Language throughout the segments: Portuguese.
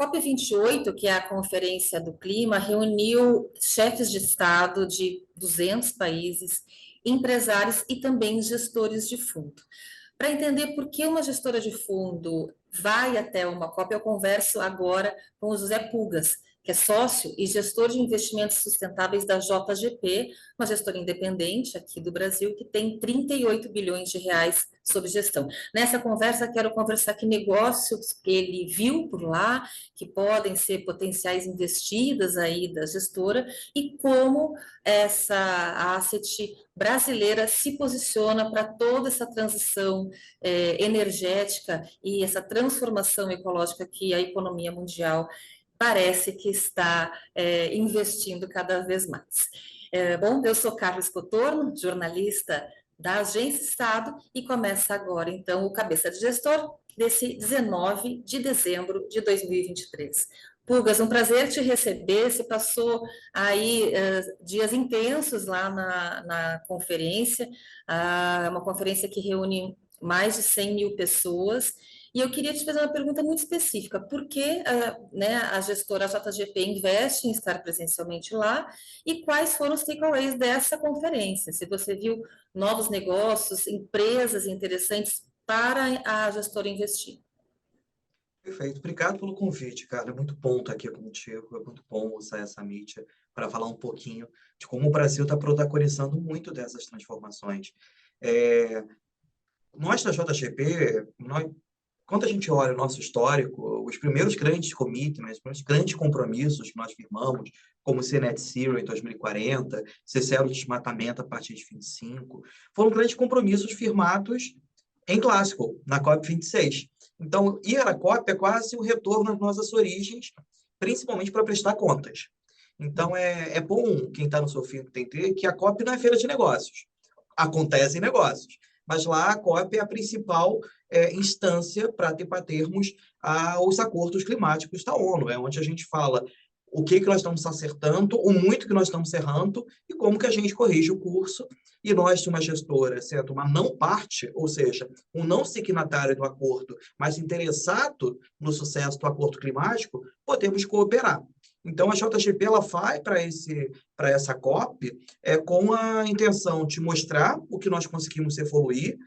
COP28, que é a Conferência do Clima, reuniu chefes de Estado de 200 países, empresários e também gestores de fundo. Para entender por que uma gestora de fundo vai até uma COP, eu converso agora com o José Pugas, que é sócio e gestor de investimentos sustentáveis da JGP, uma gestora independente aqui do Brasil, que tem 38 bilhões de reais sob gestão. Nessa conversa, quero conversar que negócios que ele viu por lá, que podem ser potenciais investidas aí da gestora, e como essa asset brasileira se posiciona para toda essa transição energética e essa transformação ecológica que a economia mundial parece que está investindo cada vez mais. Bom, eu sou Carlos Cotorno, jornalista da Agência Estado, e começa agora, então, o Cabeça de Gestor desse 19 de dezembro de 2023. Pugas, um prazer te receber. Você passou aí dias intensos lá na conferência, uma conferência que reúne mais de 100 mil pessoas. E eu queria te fazer uma pergunta muito específica. Por que a gestora JGP investe em estar presencialmente lá e quais foram os takeaways dessa conferência? Se você viu novos negócios, empresas interessantes para a gestora investir. Perfeito. Obrigado pelo convite, cara. É muito bom estar aqui contigo. É muito bom usar essa mídia para falar um pouquinho de como o Brasil está protagonizando muito dessas transformações. Nós da JGP, quando a gente olha o nosso histórico, os primeiros grandes commitments, os primeiros grandes compromissos que nós firmamos, como ser Net Zero em 2040, ser zero desmatamento a partir de 25, foram grandes compromissos firmados em Glasgow, na COP26. Então, ir à COP é quase o retorno às nossas origens, principalmente para prestar contas. Então, é bom quem está no seu fim entender que a COP não é feira de negócios. Acontecem negócios, mas lá a COP é a principal instância para debatermos os acordos climáticos da ONU, é onde a gente fala o que nós estamos acertando, o muito que nós estamos errando e como que a gente corrige o curso. E nós, de uma gestora, sendo uma não parte, ou seja, um não signatário do acordo, mas interessado no sucesso do acordo climático, podemos cooperar. Então, a JGP ela vai para essa COP com a intenção de mostrar o que nós conseguimos evoluir,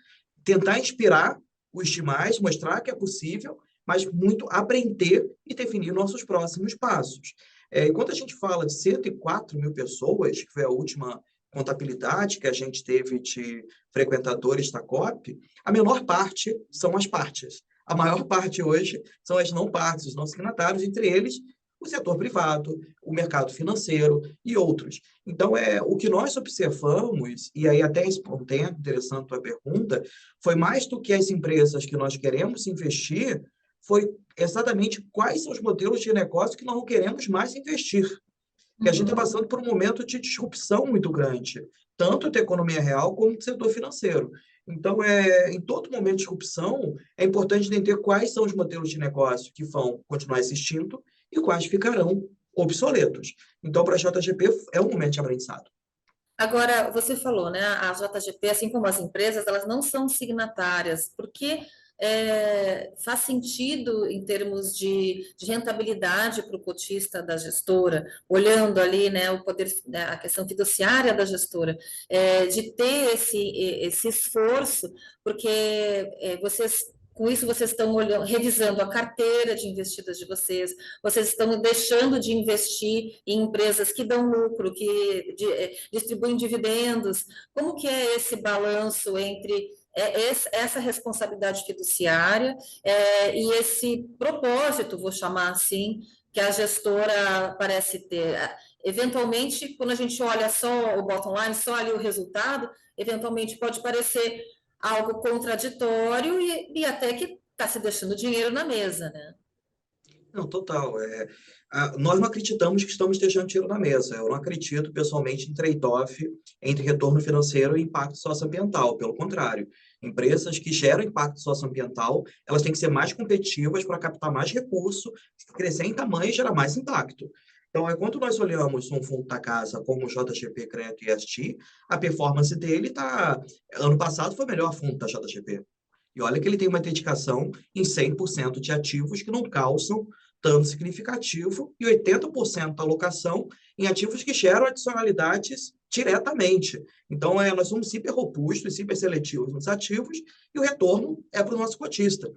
tentar inspirar os demais, mostrar que é possível, mas muito aprender e definir nossos próximos passos. Enquanto a gente fala de 104 mil pessoas, que foi a última contabilidade que a gente teve de frequentadores da COP, a menor parte são as partes. A maior parte hoje são as não partes, os não signatários, entre eles o setor privado, o mercado financeiro e outros. Então, o que nós observamos, e aí até respondendo, interessante a pergunta, foi mais do que as empresas que nós queremos investir, foi exatamente quais são os modelos de negócio que nós não queremos mais investir. Porque a gente está passando por um momento de disrupção muito grande, tanto da economia real como do setor financeiro. Então, em todo momento de disrupção, é importante entender quais são os modelos de negócio que vão continuar existindo e quais ficarão obsoletos. Então, para a JGP, é um momento de aprendizado. Agora, você falou, né? A JGP, assim como as empresas, elas não são signatárias, porque faz sentido em termos de rentabilidade para o cotista da gestora, olhando ali, né, o poder, né, a questão fiduciária da gestora, de ter esse esforço, porque com isso, vocês estão revisando a carteira de investidas de vocês estão deixando de investir em empresas que dão lucro, que distribuem dividendos. Como que é esse balanço entre essa responsabilidade fiduciária e esse propósito, vou chamar assim, que a gestora parece ter? Eventualmente, quando a gente olha só o bottom line, só ali o resultado, eventualmente pode parecer algo contraditório e até que está se deixando dinheiro na mesa, né? Não, total. Nós não acreditamos que estamos deixando dinheiro na mesa. Eu não acredito, pessoalmente, em trade-off entre retorno financeiro e impacto socioambiental. Pelo contrário, empresas que geram impacto socioambiental, elas têm que ser mais competitivas para captar mais recurso, crescer em tamanho e gerar mais impacto. Então, enquanto nós olhamos um fundo da casa como o JGP Crédito ESG, a performance dele ano passado foi o melhor fundo da JGP. E olha que ele tem uma dedicação em 100% de ativos que não causam tanto significativo e 80% da alocação em ativos que geram adicionalidades diretamente. Então, nós somos hiper robustos, hiper seletivos nos ativos e o retorno é para o nosso cotista,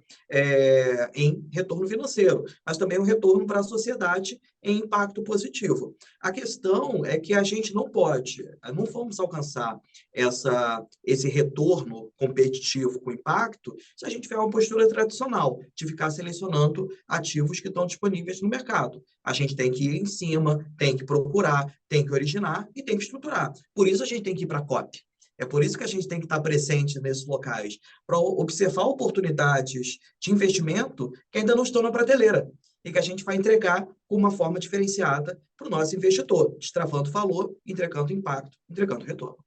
em retorno financeiro, mas também um retorno para a sociedade em impacto positivo. A questão é que a gente não vamos alcançar esse retorno competitivo com impacto se a gente tiver uma postura tradicional de ficar selecionando ativos que estão disponíveis no mercado. A gente tem que ir em cima, tem que procurar, tem que originar e tem que estruturar. Por isso a gente tem que ir para a COP. É por isso que a gente tem que estar presente nesses locais, para observar oportunidades de investimento que ainda não estão na prateleira e que a gente vai entregar com uma forma diferenciada para o nosso investidor, destravando valor, entregando impacto, entregando retorno.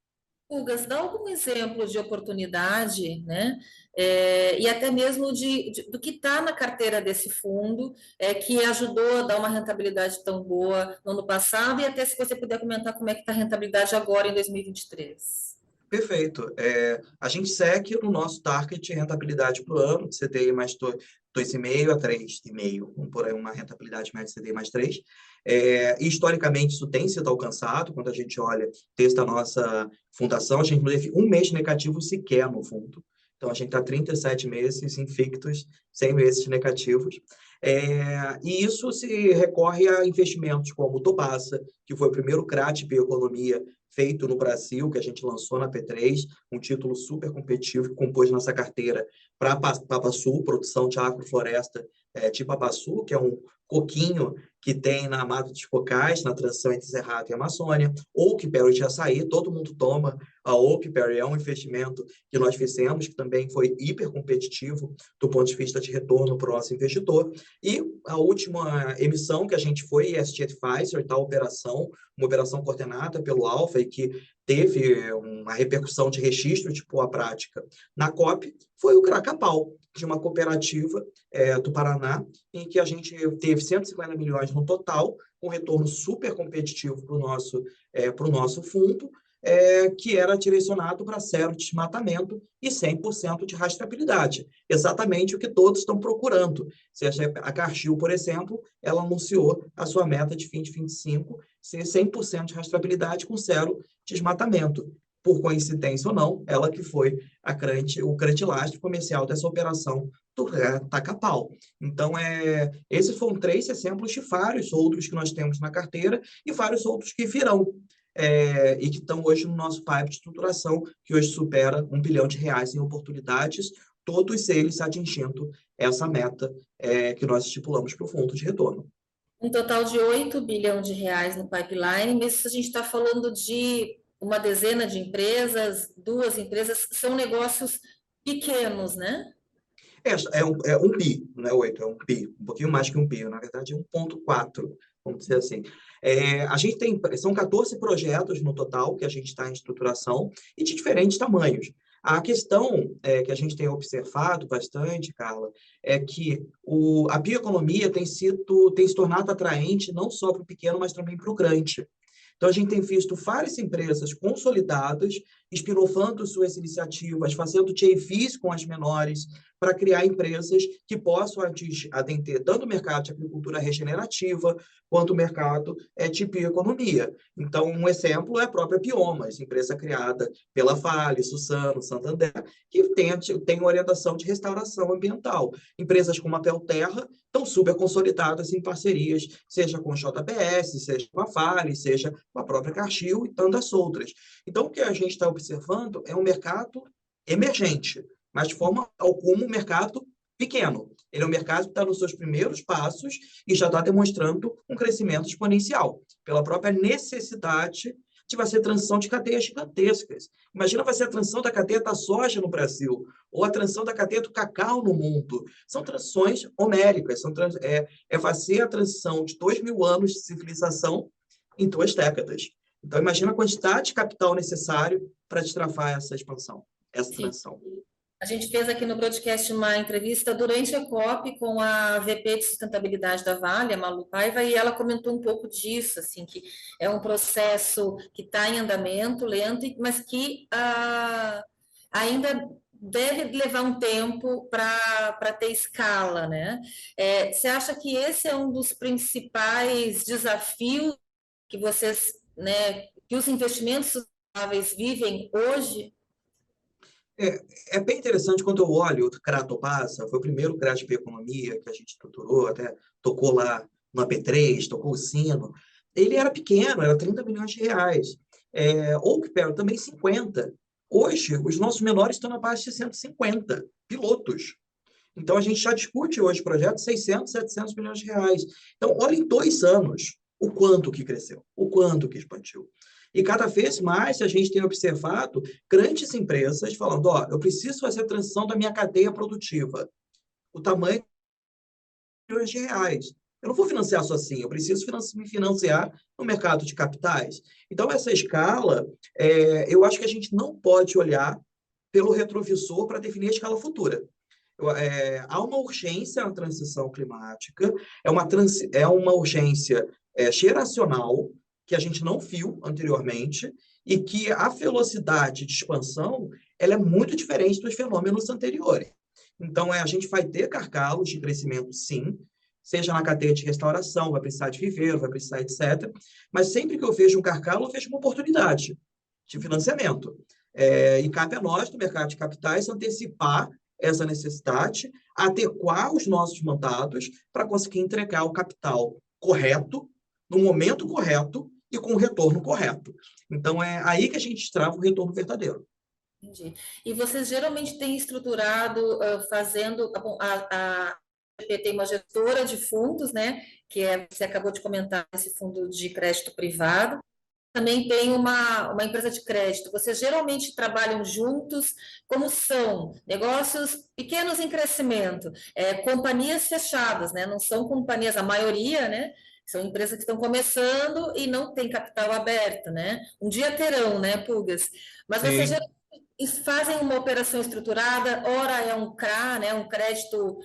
Hugas, dá algum exemplo de oportunidade, né? E até mesmo do que está na carteira desse fundo, que ajudou a dar uma rentabilidade tão boa no ano passado, e até se você puder comentar como é que está a rentabilidade agora em 2023. Perfeito. A gente segue no nosso target de rentabilidade para o ano, de CDI mais 2,5 a 3,5, por aí uma rentabilidade média de CDI mais 3. E historicamente, isso tem sido alcançado. Quando a gente olha desde a nossa fundação, a gente não teve um mês negativo sequer no fundo. Então, a gente está 37 meses invictos, 100 meses negativos. E isso se recorre a investimentos como o Tobassa, que foi o primeiro CRA de bioeconomia feito no Brasil, que a gente lançou na P3, um título super competitivo que compôs nossa carteira para Papaçu, produção de agrofloresta tipo Papaçu, que é um coquinho que tem na Mata dos Cocais, na transição entre Cerrado e Amazônia. Oakberry de açaí, todo mundo toma. A Oakberry é um investimento que nós fizemos, que também foi hiper competitivo do ponto de vista de retorno para o nosso investidor. E a última emissão que a gente foi ESG Advisor, tal operação, uma operação coordenada pelo Alfa e que teve uma repercussão de registro de boa prática na COP, foi o Cracapau, de uma cooperativa do Paraná, em que a gente teve 150 milhões no total, um retorno super competitivo para o nosso fundo, que era direcionado para zero desmatamento e 100% de rastreabilidade. Exatamente o que todos estão procurando. A Cargill, por exemplo, ela anunciou a sua meta de 2025 ser 100% de rastreabilidade com zero desmatamento. Por coincidência ou não, ela que foi o grande lastro comercial dessa operação do Taca-Pau. Então, esses foram 3 exemplos de vários outros que nós temos na carteira e vários outros que virão. E que estão hoje no nosso pipe de estruturação, que hoje supera R$ 1 bilhão em oportunidades, todos eles atingindo essa meta que nós estipulamos para o fundo de retorno. Um total de 8 bilhões de reais no pipeline, mesmo se a gente está falando de uma dezena de empresas, 2 empresas, são negócios pequenos, né? É um PI, não é 8, é um PI, um pouquinho mais que um PI, na verdade é 1,4, vamos dizer assim. A gente são 14 projetos no total que a gente está em estruturação e de diferentes tamanhos. A questão que a gente tem observado bastante, Carla, é que a bioeconomia tem se tornado atraente não só para o pequeno, mas também para o grande. Então, a gente tem visto várias empresas consolidadas, spin-offando suas iniciativas, fazendo JVs com as menores, para criar empresas que possam atender tanto o mercado de agricultura regenerativa, quanto o mercado de bioeconomia. Então, um exemplo é a própria Biomas, empresa criada pela Vale, Suzano, Santander, que tem uma orientação de restauração ambiental. Empresas como a Pelterra estão super consolidadas em parcerias, seja com a JBS, seja com a Vale, seja com a própria Cargill e tantas outras. Então, o que a gente está observando é um mercado emergente, mas de forma alguma um mercado pequeno. Ele é um mercado que está nos seus primeiros passos e já está demonstrando um crescimento exponencial, pela própria necessidade de fazer transição de cadeias gigantescas. Imagina fazer a transição da cadeia da soja no Brasil, ou a transição da cadeia do cacau no mundo. São transições homéricas, fazer a transição de 2.000 anos de civilização em 2 décadas. Então, imagina a quantidade de capital necessário para destravar essa expansão, essa transição. A gente fez aqui no broadcast uma entrevista durante a COP com a VP de sustentabilidade da Vale, a Malu Paiva, e ela comentou um pouco disso, assim, que é um processo que está em andamento, lento, mas que ainda deve levar um tempo para ter escala, né? Você acha que esse é um dos principais desafios que vocês, né, que os investimentos sustentáveis vivem hoje? É bem interessante quando eu olho o Cratopassa, foi o primeiro CRA de Bioeconomia que a gente estruturou, até tocou lá no AP3, tocou o sino. Ele era pequeno, era 30 milhões de reais. Oakpero também 50. Hoje, os nossos menores estão na base de 150 pilotos. Então, a gente já discute hoje projetos de 600, 700 milhões de reais. Então, olha em 2 anos o quanto que cresceu, o quanto que expandiu. E cada vez mais a gente tem observado grandes empresas falando, ó, eu preciso fazer a transição da minha cadeia produtiva. O tamanho de milhões de reais. Eu não vou financiar sozinho, eu preciso me financiar no mercado de capitais. Então, essa escala, eu acho que a gente não pode olhar pelo retrovisor para definir a escala futura. Há uma urgência na transição climática, é uma urgência geracional que a gente não viu anteriormente e que a velocidade de expansão ela é muito diferente dos fenômenos anteriores. Então, a gente vai ter gargalos de crescimento, sim, seja na cadeia de restauração, vai precisar de viveiro, vai precisar, etc. Mas sempre que eu vejo um gargalo, eu vejo uma oportunidade de financiamento. E cabe a nós, do mercado de capitais, antecipar essa necessidade, adequar os nossos mandatos para conseguir entregar o capital correto, no momento correto e com o retorno correto. Então, é aí que a gente destrava o retorno verdadeiro. Entendi. E vocês geralmente têm estruturado, fazendo, bom, a GP tem uma gestora de fundos, né, que você acabou de comentar, esse fundo de crédito privado, também tem uma empresa de crédito. Vocês geralmente trabalham juntos, como são negócios pequenos em crescimento, companhias fechadas, né? Não são companhias, a maioria, né? São empresas que estão começando e não tem capital aberto, né? Um dia terão, né, Pulgas? Mas vocês Sim. geralmente fazem uma operação estruturada, ora é um CRA, né, um crédito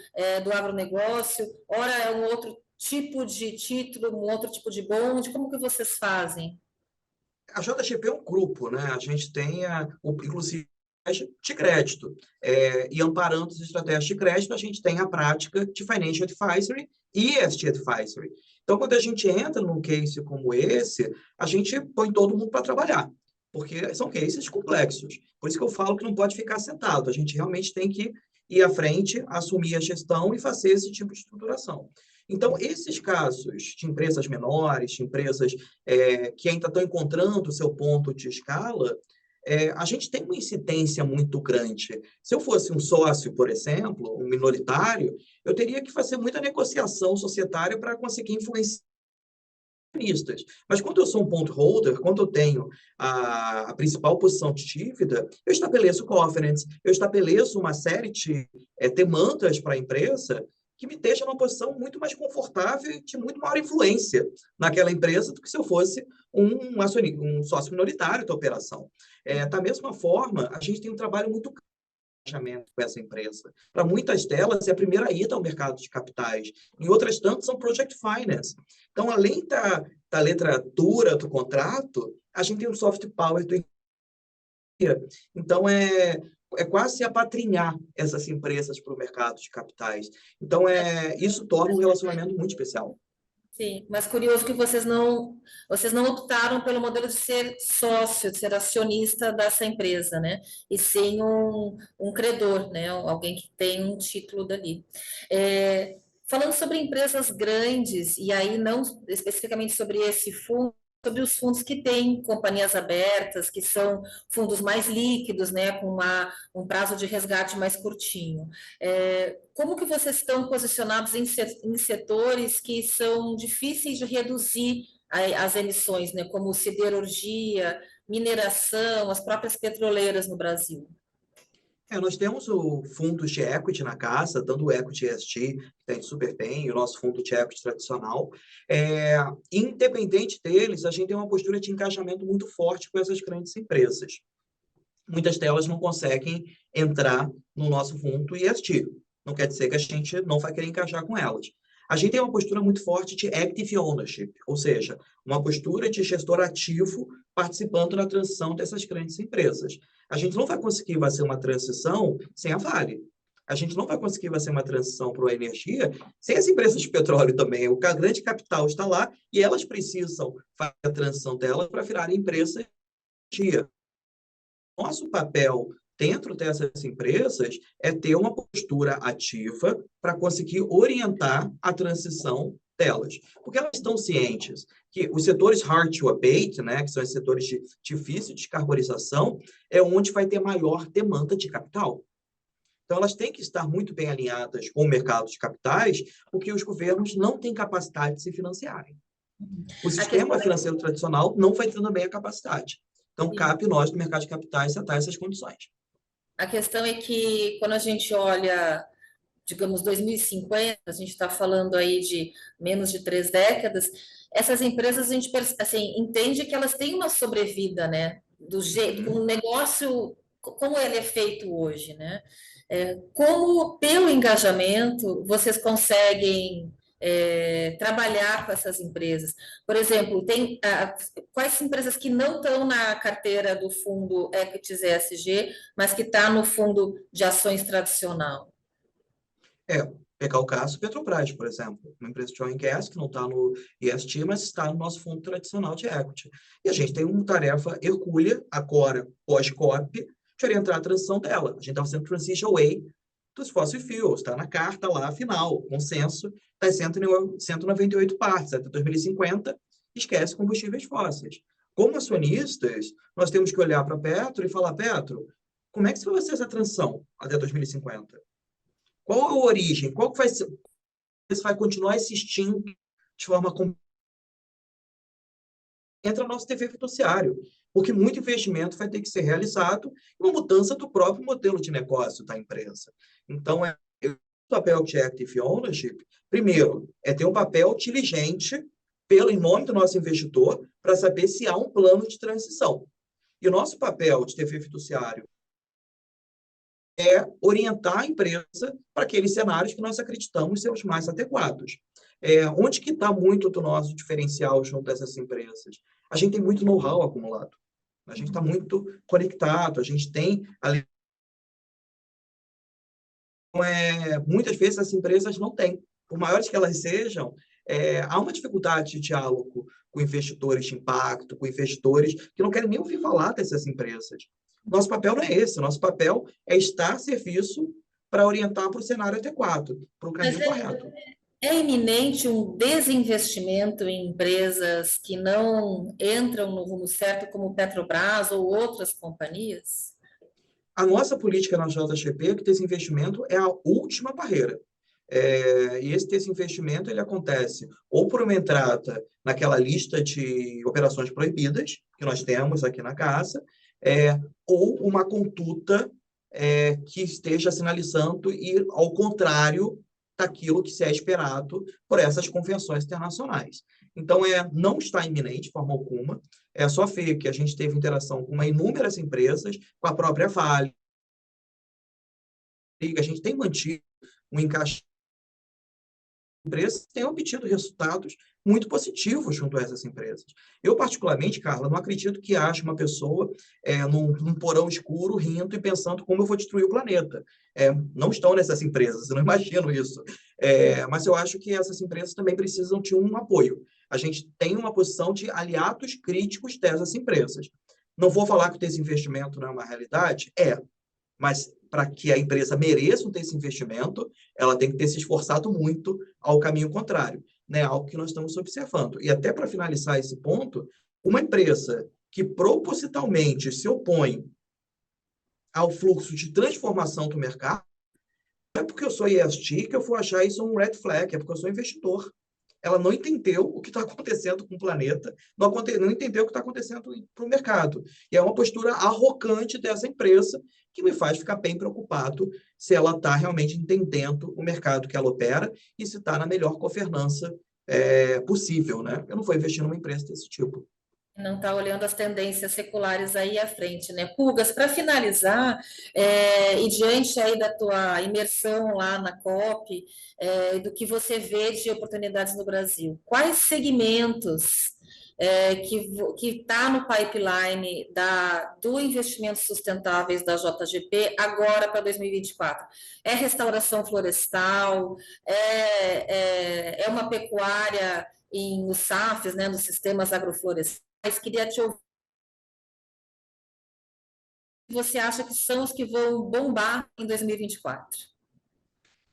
do agronegócio, ora é um outro tipo de título, um outro tipo de bonde, como que vocês fazem? A JGP é um grupo, né? A gente tem, inclusive, de crédito. E amparando as estratégias de crédito, a gente tem a prática de Financial Advisory e ESG Advisory. Então, quando a gente entra num case como esse, a gente põe todo mundo para trabalhar, porque são cases complexos. Por isso que eu falo que não pode ficar sentado. A gente realmente tem que ir à frente, assumir a gestão e fazer esse tipo de estruturação. Então, esses casos de empresas menores, de empresas que ainda estão encontrando o seu ponto de escala, a gente tem uma incidência muito grande. Se eu fosse um sócio, por exemplo, um minoritário, eu teria que fazer muita negociação societária para conseguir influenciar acionistas. Mas quando eu sou um bond holder, quando eu tenho a principal posição de dívida, eu estabeleço covenants, eu estabeleço uma série de demandas para a empresa que me deixa numa posição muito mais confortável e de muito maior influência naquela empresa do que se eu fosse um sócio minoritário da operação. Da mesma forma, a gente tem um trabalho muito com essa empresa. Para muitas delas, é a primeira ida ao mercado de capitais. Em outras tantas, são project finance. Então, além da letra dura do contrato, a gente tem um soft power do. Então, é quase apatrinhar essas empresas para o mercado de capitais. Então, isso torna um relacionamento muito especial. Sim, mas curioso que vocês não optaram pelo modelo de ser sócio, de ser acionista dessa empresa, né? E sim um credor, né? Alguém que tem um título dali. Falando sobre empresas grandes, e aí não especificamente sobre esse fundo, sobre os fundos que têm companhias abertas, que são fundos mais líquidos, né? Com um prazo de resgate mais curtinho. Como que vocês estão posicionados em setores que são difíceis de reduzir as emissões, né, como siderurgia, mineração, as próprias petroleiras no Brasil? Nós temos o fundo de equity na casa, tanto o equity ESG, que tem super bem, e o nosso fundo de equity tradicional. Independente deles, a gente tem uma postura de engajamento muito forte com essas grandes empresas. Muitas delas não conseguem entrar no nosso fundo ESG. Não quer dizer que a gente não vai querer encaixar com elas. A gente tem uma postura muito forte de active ownership, ou seja, uma postura de gestor ativo participando na transição dessas grandes empresas. A gente não vai conseguir fazer uma transição sem a Vale. A gente não vai conseguir fazer uma transição para a energia sem as empresas de petróleo também. O grande capital está lá e elas precisam fazer a transição delas para virarem empresas de energia. Nosso papel dentro dessas empresas é ter uma postura ativa para conseguir orientar a transição delas, porque elas estão cientes que os setores hard to abate, né, que são os setores de difícil descarbonização, é onde vai ter maior demanda de capital. Então, elas têm que estar muito bem alinhadas com o mercado de capitais, porque os governos não têm capacidade de se financiarem. O sistema financeiro tradicional não vai ter também a capacidade. Então, cabe nós, do mercado de capitais, setar essas condições. A questão é que, quando a gente olha, digamos, 2050, a gente está falando aí de menos de 3 décadas, essas empresas, a gente assim, entende que elas têm uma sobrevida, né? Do jeito, o negócio, como ele é feito hoje, né? Como, pelo engajamento, vocês conseguem trabalhar com essas empresas? Por exemplo, quais empresas que não estão na carteira do fundo Equities ESG, mas que está no fundo de ações tradicional? Pegar o caso Petrobras, por exemplo, uma empresa de oil and gas que não está no ESG, mas está no nosso fundo tradicional de equity. E a gente tem uma tarefa hercúlea, agora, pós-COP, de orientar a transição dela. A gente está fazendo transition away dos fossil fuels, está na carta lá, final, consenso, está em 198 partes, até 2050, esquece combustíveis fósseis. Como acionistas, nós temos que olhar para a Petro e falar, Petro, como é que você vai fazer essa transição até 2050? Qual é a origem? Qual que vai ser? Você vai continuar existindo de forma entra no nosso dever fiduciário, porque muito investimento vai ter que ser realizado e uma mudança do próprio modelo de negócio da empresa. Então, o papel de active ownership, primeiro, é ter um papel diligente em nome do nosso investidor para saber se há um plano de transição. E o nosso papel de dever fiduciário é orientar a empresa para aqueles cenários que nós acreditamos ser os mais adequados. Onde que está muito do nosso diferencial junto dessas empresas? A gente tem muito know-how acumulado. A gente está muito conectado, a gente tem... muitas vezes as empresas não têm. Por maiores que elas sejam, há uma dificuldade de diálogo com investidores de impacto, com investidores que não querem nem ouvir falar dessas empresas. Nosso papel não é esse, nosso papel é estar a serviço para orientar para o cenário adequado, para o caminho correto. É iminente um desinvestimento em empresas que não entram no rumo certo, como Petrobras ou outras companhias? A nossa política na JGP é que desinvestimento é a última barreira. E esse desinvestimento ele acontece ou por uma entrada naquela lista de operações proibidas que nós temos aqui na casa, ou uma conduta que esteja sinalizando ir ao contrário daquilo que se é esperado por essas convenções internacionais. Então, não está iminente de forma alguma, é só ver que a gente teve interação com inúmeras empresas, com a própria Vale, a gente tem mantido um encaixe empresas têm obtido resultados muito positivos junto a essas empresas. Eu, particularmente, Carla, não acredito que haja uma pessoa num porão escuro rindo e pensando como eu vou destruir o planeta. Não estão nessas empresas, eu não imagino isso. Mas eu acho que essas empresas também precisam de um apoio. A gente tem uma posição de aliados críticos dessas empresas. Não vou falar que o desinvestimento não é uma realidade? Mas para que a empresa mereça ter esse investimento, ela tem que ter se esforçado muito ao caminho contrário, né? Algo que nós estamos observando. E até para finalizar esse ponto, uma empresa que propositalmente se opõe ao fluxo de transformação do mercado, não é porque eu sou ESG que eu vou achar isso um red flag, é porque eu sou investidor. Ela não entendeu o que está acontecendo com o planeta, não entendeu o que está acontecendo para o mercado. E é uma postura arrogante dessa empresa que me faz ficar bem preocupado se ela está realmente entendendo o mercado que ela opera e se está na melhor governança possível, né? Eu não vou investir numa empresa desse tipo. Não está olhando as tendências seculares aí à frente, né? Pulgas, para finalizar, e diante aí da tua imersão lá na COP, do que você vê de oportunidades no Brasil, quais segmentos que está no pipeline do investimento sustentáveis da JGP agora para 2024? É restauração florestal? É uma pecuária nos SAFs, né, nos sistemas agroflorestais? Mas queria te ouvir. Você acha que são os que vão bombar em 2024?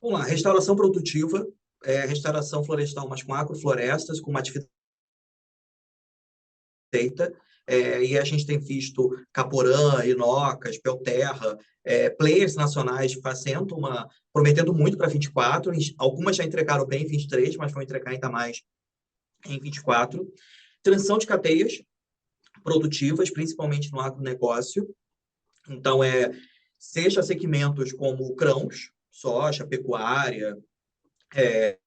Vamos lá, restauração produtiva, restauração florestal, mas com agroflorestas, com uma atividade feita, e a gente tem visto Caporã, Inocas, Belterra, players nacionais prometendo muito para 24, algumas já entregaram bem em 23, mas vão entregar ainda mais em 24. Transição de cadeias produtivas, principalmente no agronegócio. Então, seja segmentos como grãos, soja, pecuária, que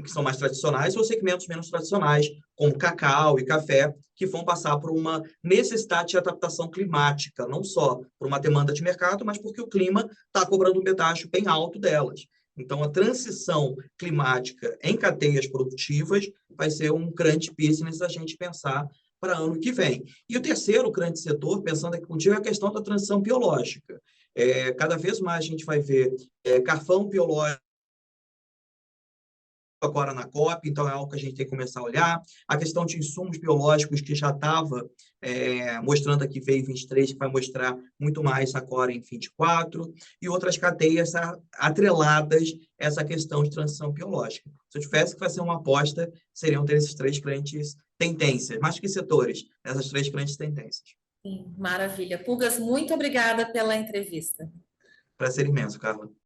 são mais tradicionais, ou segmentos menos tradicionais, como cacau e café, que vão passar por uma necessidade de adaptação climática, não só por uma demanda de mercado, mas porque o clima está cobrando um pedágio bem alto delas. Então, a transição climática em cadeias produtivas vai ser um grande business a gente pensar para ano que vem. E o terceiro grande setor, pensando aqui contigo, é a questão da transição biológica. Cada vez mais a gente vai ver carvão biológico agora na COP, então é algo que a gente tem que começar a olhar. A questão de insumos biológicos, que já estava mostrando aqui, veio em 23, que vai mostrar muito mais agora em 24, e outras cadeias atreladas a essa questão de transição biológica. Se eu tivesse que fazer uma aposta, seriam ter esses três grandes tendências, mais que setores, essas três grandes tendências. Sim, maravilha. Pulgas, muito obrigada pela entrevista. Prazer imenso, Carla.